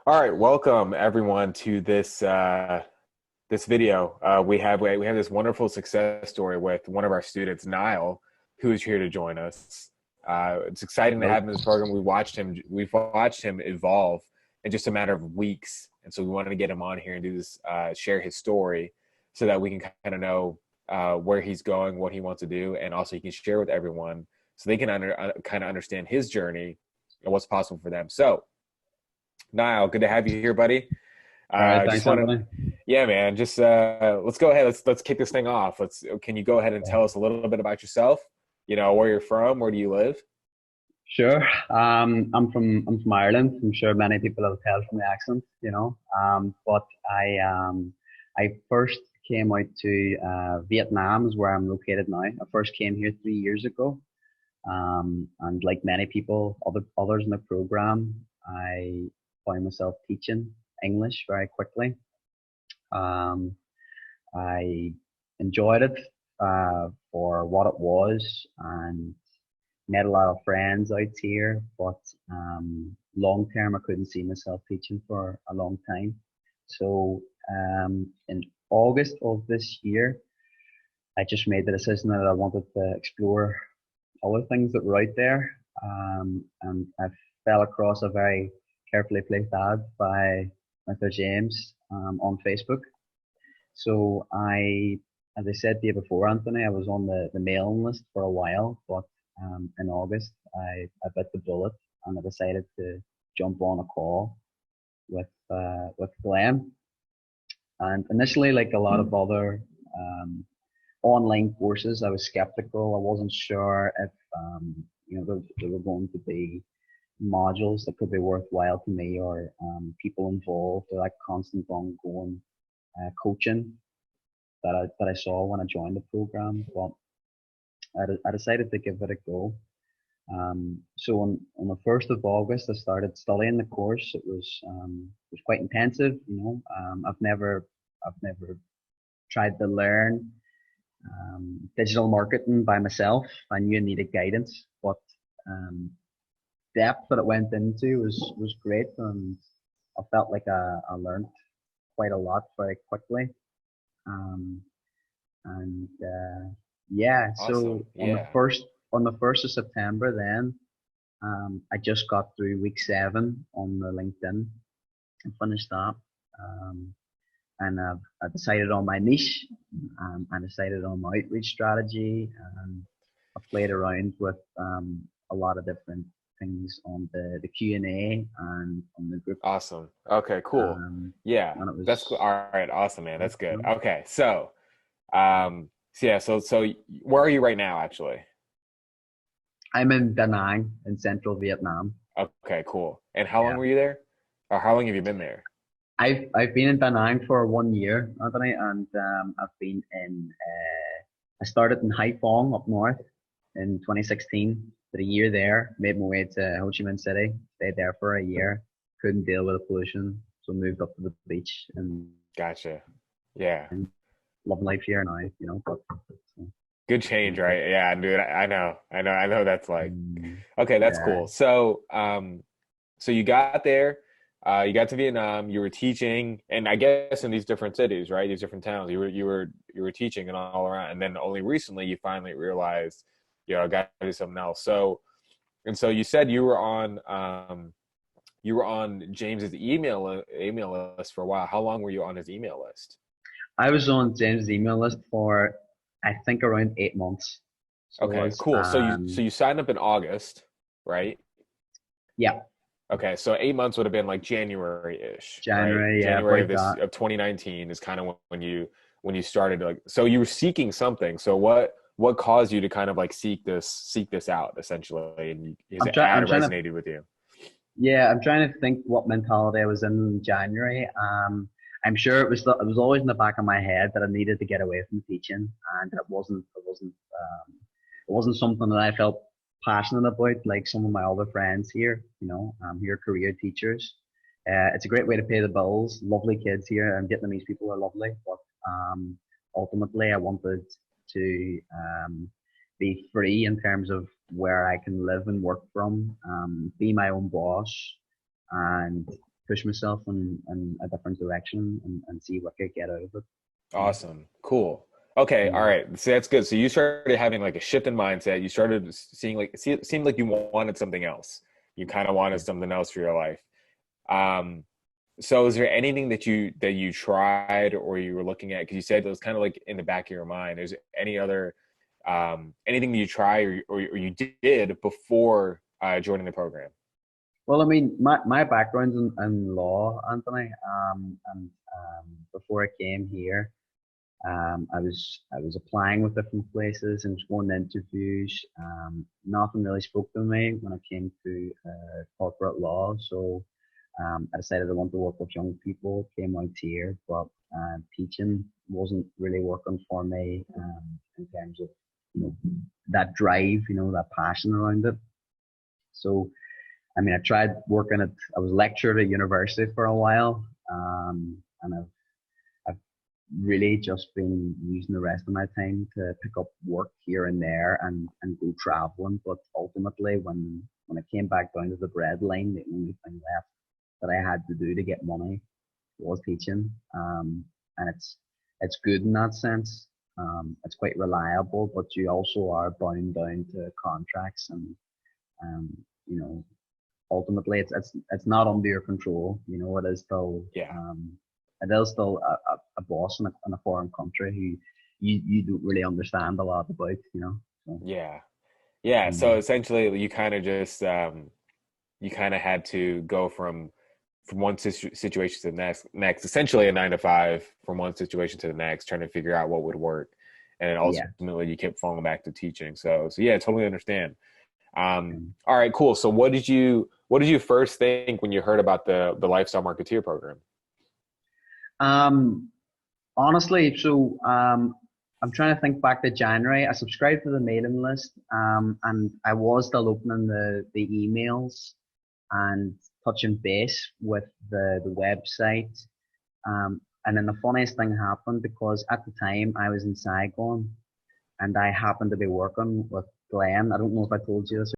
All right, welcome everyone to this video. We have this wonderful success story with one of our students, Niall, who is here to join us. It's exciting to Hello. have him in this program. We've watched him evolve in just a matter of weeks, and so we wanted to get him on here and do this, share his story, so that we can kind of know where he's going, what he wants to do, and also he can share with everyone so they can kind of understand his journey and what's possible for them. So. Niall, good to have you here, buddy. All right, Just thanks, want Anthony. to, yeah, man. Just let's go ahead. Let's kick this thing off. Can you go ahead and tell us a little bit about yourself? You know, where you're from, where do you live? Sure. I'm from Ireland. I'm sure many people have tell from the accent, But I first came out to Vietnam, is where I'm located now. I first came here 3 years ago. And like many people, others in the program, I found myself teaching English very quickly. Um, I enjoyed it for what it was, and met a lot of friends out here, but long term, I couldn't see myself teaching for a long time. So in August of this year, I just made the decision that I wanted to explore other things that were out there. And I fell across a very carefully placed ad by Mr. James on Facebook. So as I said to you before, Anthony, I was on the mailing list for a while, but in August I bit the bullet and I decided to jump on a call with Glenn. And initially, like a lot of other online courses, I was skeptical. I wasn't sure if there were going to be modules that could be worthwhile to me, or people involved, or like constant ongoing coaching that I saw when I joined the program. But I decided to give it a go. So on the 1st of August, I started studying the course. It was quite intensive, I've never tried to learn digital marketing by myself. I knew I needed guidance, but um, depth that it went into was great, and I felt like I learned quite a lot very quickly. Um, and yeah, Awesome. so Yeah. on the 1st of September, then I just got through week 7 on the LinkedIn and finished that. Um, and I decided on my niche. I decided on my outreach strategy, and I played around with a lot of different things on the Q&A and on the group. Awesome. Okay, cool. Um, Yeah. and it That's cool. was, All right. Awesome, man. you That's good. know, Okay. So where are you right now, actually? I'm in Da Nang in central Vietnam. Okay, cool. And how long Yeah. were you there? Or how long have you been there? I've been in Da Nang for 1 year, Anthony, and I've been in. I started in Haiphong up north in 2016. Did a year there, made my way to Ho Chi Minh City, stayed there for a year. Couldn't deal with the pollution, so moved up to the beach and Gotcha. Yeah. loving life here now. But so, Good change, right? Yeah, dude. I know that's like okay, that's yeah, cool. So you got there, you got to Vietnam, you were teaching, and I guess in these different cities, right? These different towns, you were teaching and all around, and then only recently you finally realized, I got to do something else. So you said you were on James's email list for a while. How long were you on his email list? I was on James' email list for I think around 8 months. So it Okay, was cool. So you signed up in August, right? yeah, Okay, so 8 months would have been like January-ish, right? January, yeah, January of about this that. of 2019 is kind of when you started, like, so you were seeking something. So what caused you to kind of like seek this out essentially, and his ad I'm trying to resonated with you? Yeah, I'm trying to think what mentality I was in January. I'm sure it was always in the back of my head that I needed to get away from teaching, and it wasn't something that I felt passionate about like some of my other friends here. Who are career teachers. It's a great way to pay the bills. Lovely kids here, and Vietnamese people are lovely, but um, ultimately I wanted to be free in terms of where I can live and work from, be my own boss, and push myself in a different direction and see what I could get out of it. You know? Awesome. Cool. Okay. All Mm. right. So that's good. So you started having like a shift in mindset. You started seeing it seemed like you wanted something else. You kind of wanted Yeah. something else for your life. Um, so is there anything that you tried or you were looking at? Because you said it was kind of like in the back of your mind. Is there any other anything that you tried or you did before joining the program? Well, I mean, my background's in law, Anthony. And before I came here, I was applying with different places and was going to interviews. Nothing really spoke to me when it came to corporate law. So I decided I want to work with young people. Came out here, but teaching wasn't really working for me in terms of you know that drive, that passion around it. So I mean, I tried working at. I was lectured at university for a while, and I've really just been using the rest of my time to pick up work here and there and go traveling. But ultimately, when I came back down to the breadline, the only thing left that I had to do to get money was teaching. And it's good in that sense. It's quite reliable, but you also are bound down to contracts and um, you know ultimately it's not under your control. It is still Yeah. a boss in a foreign country who you don't really understand a lot about. So Yeah. Yeah. So mm, essentially, you kind of just you kind of had to go from one situation to the next, essentially a 9 to 5 from one situation to the next, trying to figure out what would work, and then yeah. ultimately you kept falling back to teaching. So yeah, I totally understand. um, All right, cool. So what did you first think when you heard about the lifestyle marketeer program? um, Honestly, so I'm trying to think back to January. I subscribed to the mailing list, and I was still opening the emails and touching base with the website. And then the funniest thing happened because at the time I was in Saigon and I happened to be working with Glenn. I don't know if I told you this